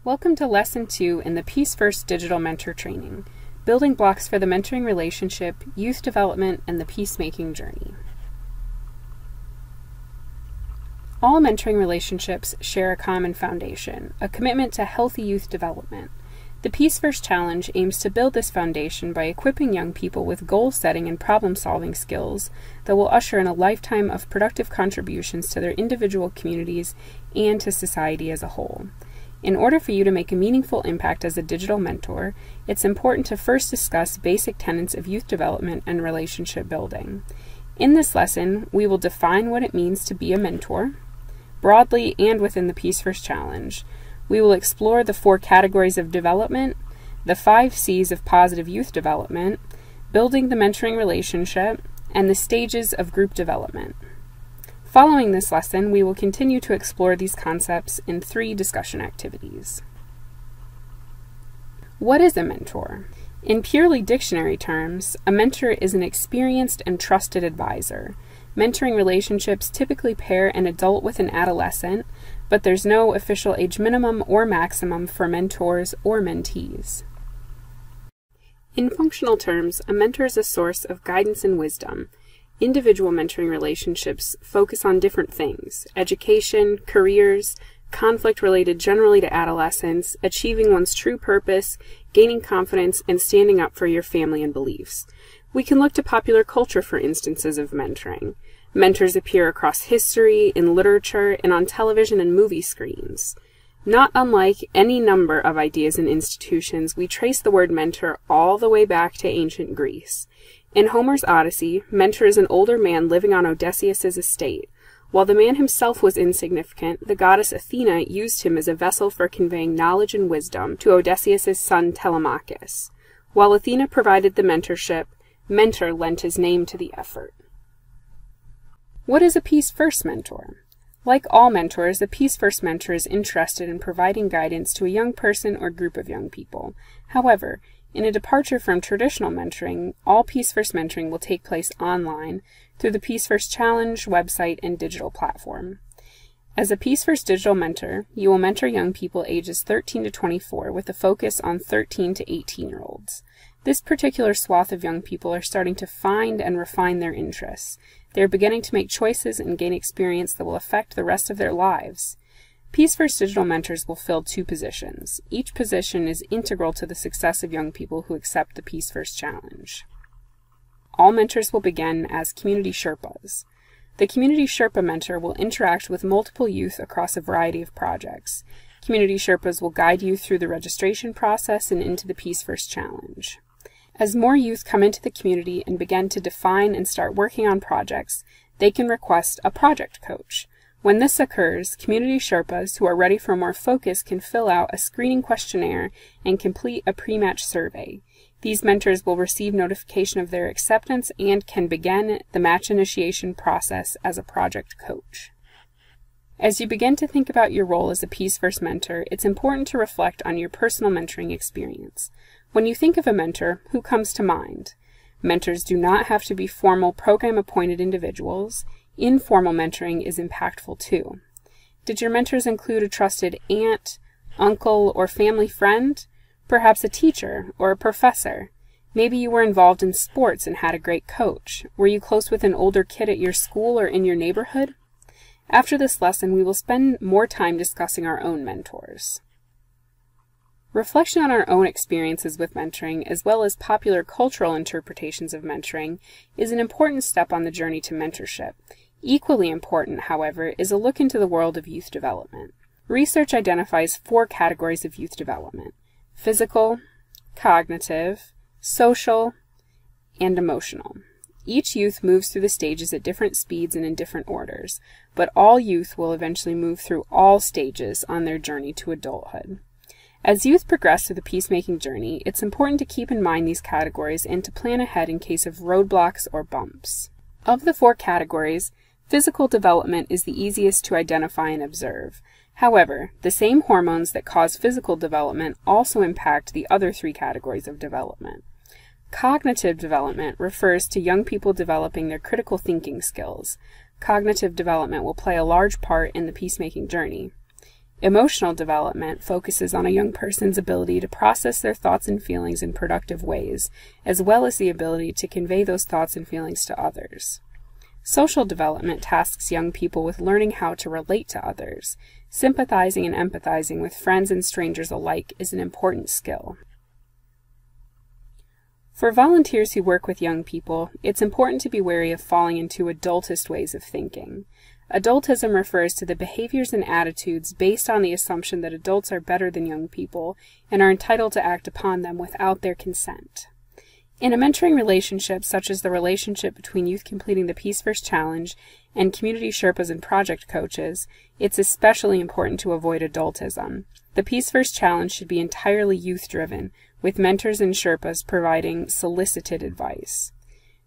Welcome to Lesson 2 in the Peace First Digital Mentor Training, Building Blocks for the Mentoring Relationship, Youth Development, and the Peacemaking Journey. All mentoring relationships share a common foundation, a commitment to healthy youth development. The Peace First Challenge aims to build this foundation by equipping young people with goal-setting and problem-solving skills that will usher in a lifetime of productive contributions to their individual communities and to society as a whole. In order for you to make a meaningful impact as a digital mentor, it's important to first discuss basic tenets of youth development and relationship building. In this lesson, we will define what it means to be a mentor, broadly and within the Peace First Challenge. We will explore the 4 categories of development, the 5 C's of positive youth development, building the mentoring relationship, and the stages of group development. Following this lesson, we will continue to explore these concepts in 3 discussion activities. What is a mentor? In purely dictionary terms, a mentor is an experienced and trusted advisor. Mentoring relationships typically pair an adult with an adolescent, but there's no official age minimum or maximum for mentors or mentees. In functional terms, a mentor is a source of guidance and wisdom. Individual mentoring relationships focus on different things: education, careers, conflict related generally to adolescence, achieving one's true purpose, gaining confidence, and standing up for your family and beliefs. We can look to popular culture for instances of mentoring. Mentors appear across history, in literature, and on television and movie screens. Not unlike any number of ideas and institutions, we trace the word mentor all the way back to ancient Greece. In Homer's Odyssey, mentor is an older man living on Odysseus' estate. While the man himself was insignificant, the goddess Athena used him as a vessel for conveying knowledge and wisdom to Odysseus' son Telemachus. While Athena provided the mentorship, mentor lent his name to the effort. What is a Peace First mentor? Like all mentors, a Peace First mentor is interested in providing guidance to a young person or group of young people. However, in a departure from traditional mentoring, all Peace First mentoring will take place online through the Peace First Challenge website and digital platform. As a Peace First digital mentor, you will mentor young people ages 13 to 24 with a focus on 13 to 18-year-olds. This particular swath of young people are starting to find and refine their interests. They are beginning to make choices and gain experience that will affect the rest of their lives. Peace First digital mentors will fill 2 positions. Each position is integral to the success of young people who accept the Peace First Challenge. All mentors will begin as Community Sherpas. The Community Sherpa mentor will interact with multiple youth across a variety of projects. Community Sherpas will guide you through the registration process and into the Peace First Challenge. As more youth come into the community and begin to define and start working on projects, they can request a project coach. When this occurs, Community Sherpas who are ready for more focus can fill out a screening questionnaire and complete a pre-match survey. These mentors will receive notification of their acceptance and can begin the match initiation process as a project coach. As you begin to think about your role as a Peace First mentor, it's important to reflect on your personal mentoring experience. When you think of a mentor, who comes to mind? Mentors do not have to be formal program-appointed individuals. Informal mentoring is impactful too. Did your mentors include a trusted aunt, uncle, or family friend? Perhaps a teacher or a professor? Maybe you were involved in sports and had a great coach. Were you close with an older kid at your school or in your neighborhood? After this lesson, we will spend more time discussing our own mentors. Reflection on our own experiences with mentoring, as well as popular cultural interpretations of mentoring, is an important step on the journey to mentorship. Equally important, however, is a look into the world of youth development. Research identifies 4 categories of youth development: physical, cognitive, social, and emotional. Each youth moves through the stages at different speeds and in different orders, but all youth will eventually move through all stages on their journey to adulthood. As youth progress through the peacemaking journey, it's important to keep in mind these categories and to plan ahead in case of roadblocks or bumps. Of the 4 categories, physical development is the easiest to identify and observe. However, the same hormones that cause physical development also impact the other 3 categories of development. Cognitive development refers to young people developing their critical thinking skills. Cognitive development will play a large part in the peacemaking journey. Emotional development focuses on a young person's ability to process their thoughts and feelings in productive ways, as well as the ability to convey those thoughts and feelings to others. Social development tasks young people with learning how to relate to others. Sympathizing and empathizing with friends and strangers alike is an important skill. For volunteers who work with young people, it's important to be wary of falling into adultist ways of thinking. Adultism refers to the behaviors and attitudes based on the assumption that adults are better than young people and are entitled to act upon them without their consent. In a mentoring relationship, such as the relationship between youth completing the Peace First Challenge and community Sherpas and project coaches, it's especially important to avoid adultism. The Peace First Challenge should be entirely youth-driven, with mentors and Sherpas providing solicited advice.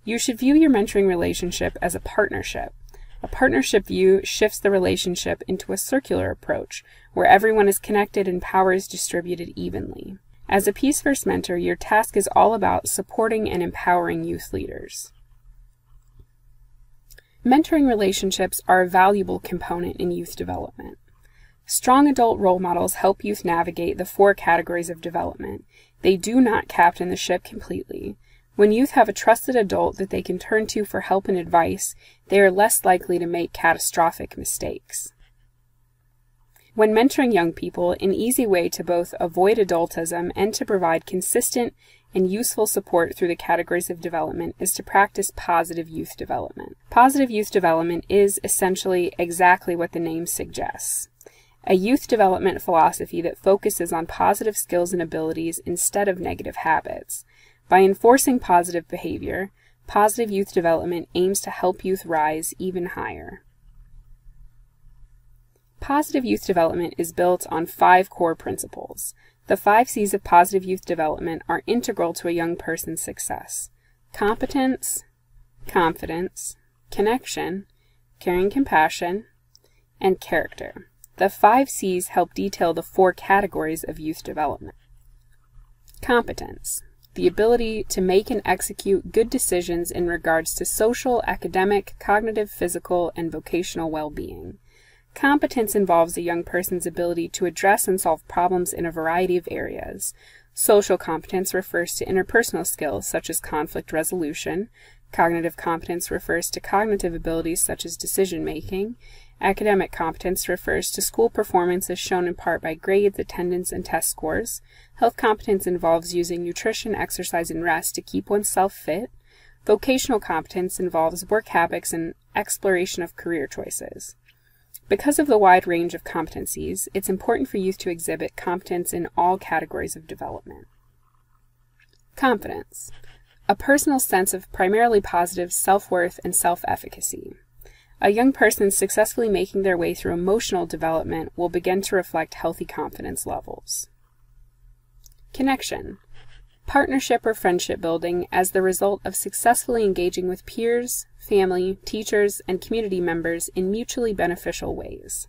You should view your mentoring relationship as a partnership. A partnership view shifts the relationship into a circular approach, where everyone is connected and power is distributed evenly. As a Peace First mentor, your task is all about supporting and empowering youth leaders. Mentoring relationships are a valuable component in youth development. Strong adult role models help youth navigate the 4 categories of development. They do not captain the ship completely. When youth have a trusted adult that they can turn to for help and advice, they are less likely to make catastrophic mistakes. When mentoring young people, an easy way to both avoid adultism and to provide consistent and useful support through the categories of development is to practice positive youth development. Positive youth development is essentially exactly what the name suggests: a youth development philosophy that focuses on positive skills and abilities instead of negative habits. By enforcing positive behavior, positive youth development aims to help youth rise even higher. Positive youth development is built on 5 core principles. The 5 C's of positive youth development are integral to a young person's success: competence, confidence, connection, caring, compassion, and character. The 5 C's help detail the 4 categories of youth development. Competence: the ability to make and execute good decisions in regards to social, academic, cognitive, physical, and vocational well-being. Competence involves a young person's ability to address and solve problems in a variety of areas. Social competence refers to interpersonal skills such as conflict resolution. Cognitive competence refers to cognitive abilities such as decision-making. Academic competence refers to school performance as shown in part by grades, attendance, and test scores. Health competence involves using nutrition, exercise, and rest to keep oneself fit. Vocational competence involves work habits and exploration of career choices. Because of the wide range of competencies, it's important for youth to exhibit competence in all categories of development. Confidence: a personal sense of primarily positive self-worth and self-efficacy. A young person successfully making their way through emotional development will begin to reflect healthy confidence levels. Connection: partnership or friendship building as the result of successfully engaging with peers, family, teachers, and community members in mutually beneficial ways.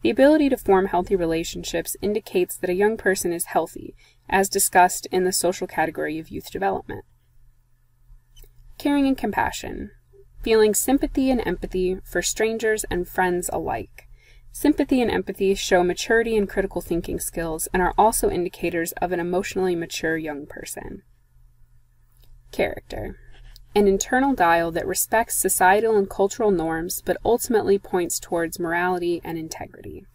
The ability to form healthy relationships indicates that a young person is healthy, as discussed in the social category of youth development. Caring and compassion: feeling sympathy and empathy for strangers and friends alike. Sympathy and empathy show maturity and critical thinking skills and are also indicators of an emotionally mature young person. Character: an internal dial that respects societal and cultural norms but ultimately points towards morality and integrity.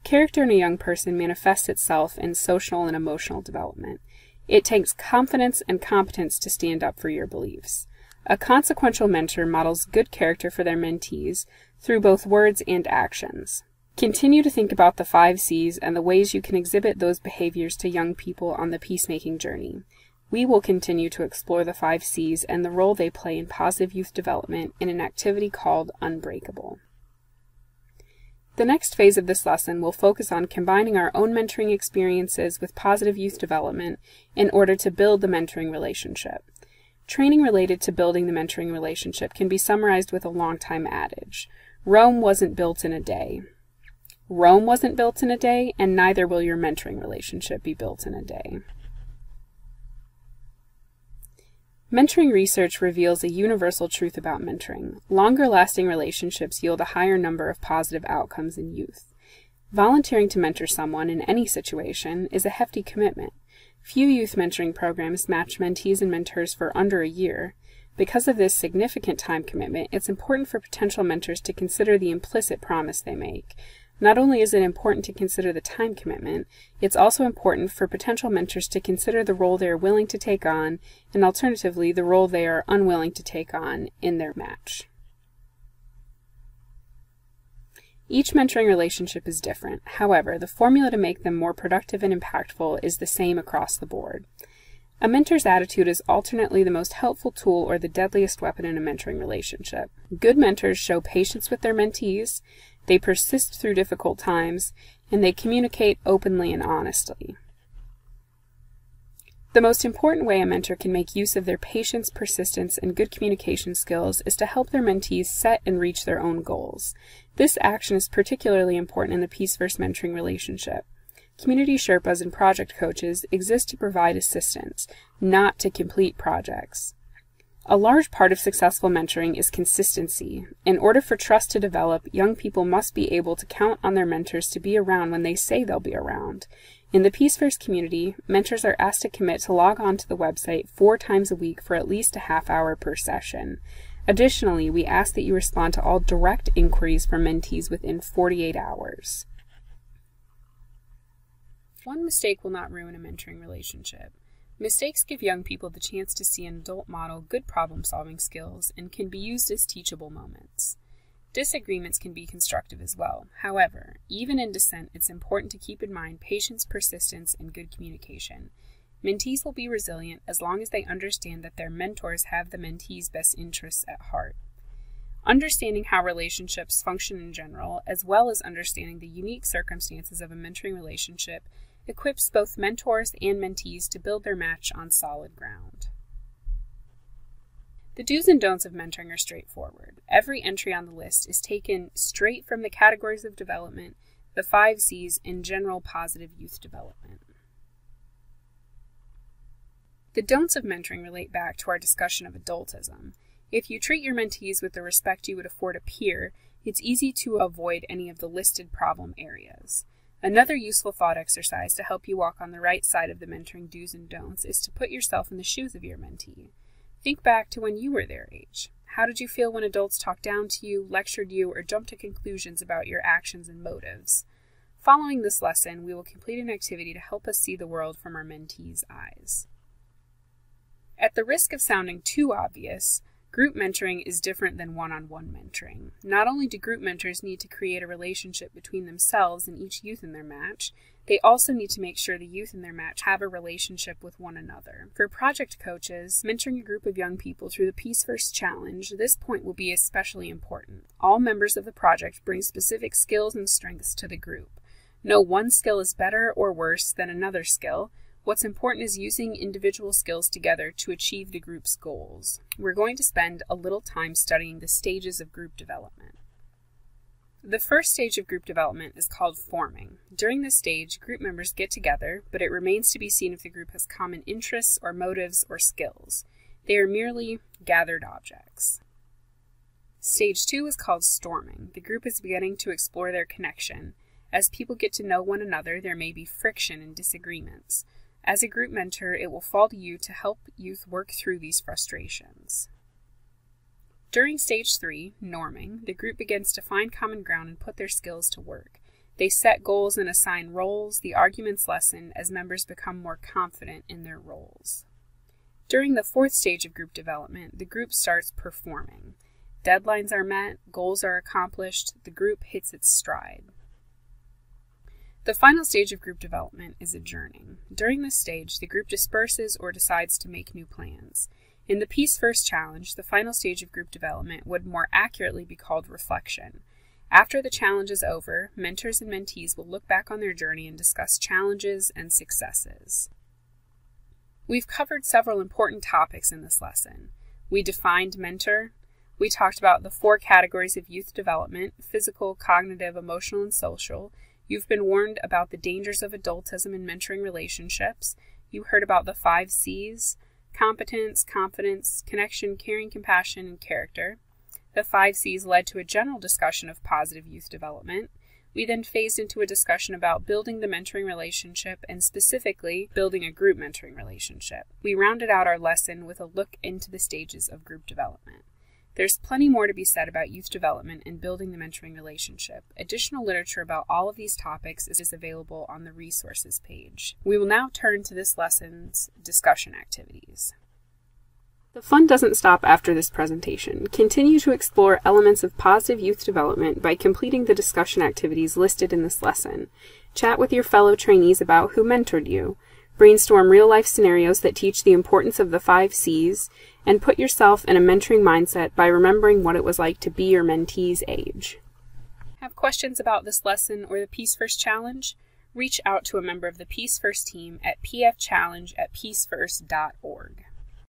Character in a young person manifests itself in social and emotional development. It takes confidence and competence to stand up for your beliefs. A consequential mentor models good character for their mentees through both words and actions. Continue to think about the 5 C's and the ways you can exhibit those behaviors to young people on the peacemaking journey. We will continue to explore the 5 C's and the role they play in positive youth development in an activity called Unbreakable. The next phase of this lesson will focus on combining our own mentoring experiences with positive youth development in order to build the mentoring relationship. Training related to building the mentoring relationship can be summarized with a long-time adage: Rome wasn't built in a day. Rome wasn't built in a day, and neither will your mentoring relationship be built in a day. Mentoring research reveals a universal truth about mentoring. Longer-lasting relationships yield a higher number of positive outcomes in youth. Volunteering to mentor someone in any situation is a hefty commitment. Few youth mentoring programs match mentees and mentors for under a year. Because of this significant time commitment, it's important for potential mentors to consider the implicit promise they make. Not only is it important to consider the time commitment, it's also important for potential mentors to consider the role they are willing to take on, and alternatively, the role they are unwilling to take on in their match. Each mentoring relationship is different. However, the formula to make them more productive and impactful is the same across the board. A mentor's attitude is alternately the most helpful tool or the deadliest weapon in a mentoring relationship. Good mentors show patience with their mentees, they persist through difficult times, and they communicate openly and honestly. The most important way a mentor can make use of their patience, persistence, and good communication skills is to help their mentees set and reach their own goals. This action is particularly important in the Peace-First mentoring relationship. Community Sherpas and project coaches exist to provide assistance, not to complete projects. A large part of successful mentoring is consistency. In order for trust to develop, young people must be able to count on their mentors to be around when they say they'll be around. In the Peace-First community, mentors are asked to commit to log on to the website 4 times a week for at least a half hour per session. Additionally, we ask that you respond to all direct inquiries from mentees within 48 hours. One mistake will not ruin a mentoring relationship. Mistakes give young people the chance to see an adult model good problem-solving skills and can be used as teachable moments. Disagreements can be constructive as well. However, even in dissent, it's important to keep in mind patience, persistence, and good communication. Mentees will be resilient as long as they understand that their mentors have the mentees' best interests at heart. Understanding how relationships function in general, as well as understanding the unique circumstances of a mentoring relationship, equips both mentors and mentees to build their match on solid ground. The do's and don'ts of mentoring are straightforward. Every entry on the list is taken straight from the categories of development, the 5 C's, and general positive youth development. The don'ts of mentoring relate back to our discussion of adultism. If you treat your mentees with the respect you would afford a peer, it's easy to avoid any of the listed problem areas. Another useful thought exercise to help you walk on the right side of the mentoring do's and don'ts is to put yourself in the shoes of your mentee. Think back to when you were their age. How did you feel when adults talked down to you, lectured you, or jumped to conclusions about your actions and motives? Following this lesson, we will complete an activity to help us see the world from our mentees' eyes. At the risk of sounding too obvious, group mentoring is different than one-on-one mentoring. Not only do group mentors need to create a relationship between themselves and each youth in their match, they also need to make sure the youth in their match have a relationship with one another. For project coaches, mentoring a group of young people through the Peace-First Challenge, this point will be especially important. All members of the project bring specific skills and strengths to the group. No one skill is better or worse than another skill. What's important is using individual skills together to achieve the group's goals. We're going to spend a little time studying the stages of group development. The first stage of group development is called forming. During this stage, group members get together, but it remains to be seen if the group has common interests or motives or skills. They are merely gathered objects. Stage 2 is called storming. The group is beginning to explore their connection. As people get to know one another, there may be friction and disagreements. As a group mentor, it will fall to you to help youth work through these frustrations. During stage 3, norming, the group begins to find common ground and put their skills to work. They set goals and assign roles. The arguments lessen as members become more confident in their roles. During the 4th stage of group development, the group starts performing. Deadlines are met, goals are accomplished, the group hits its stride. The final stage of group development is adjourning. During this stage, the group disperses or decides to make new plans. In the Peace-First Challenge, the final stage of group development would more accurately be called reflection. After the challenge is over, mentors and mentees will look back on their journey and discuss challenges and successes. We've covered several important topics in this lesson. We defined mentor. We talked about the 4 categories of youth development: physical, cognitive, emotional, and social. You've been warned about the dangers of adultism in mentoring relationships. You heard about the 5 C's: competence, confidence, connection, caring, compassion, and character. The 5 C's led to a general discussion of positive youth development. We then phased into a discussion about building the mentoring relationship and specifically building a group mentoring relationship. We rounded out our lesson with a look into the stages of group development. There's plenty more to be said about youth development and building the mentoring relationship. Additional literature about all of these topics is available on the resources page. We will now turn to this lesson's discussion activities. The fun doesn't stop after this presentation. Continue to explore elements of positive youth development by completing the discussion activities listed in this lesson. Chat with your fellow trainees about who mentored you. Brainstorm real-life scenarios that teach the importance of the 5 C's, and put yourself in a mentoring mindset by remembering what it was like to be your mentee's age. Have questions about this lesson or the Peace First Challenge? Reach out to a member of the Peace First team at pfchallenge@peacefirst.org.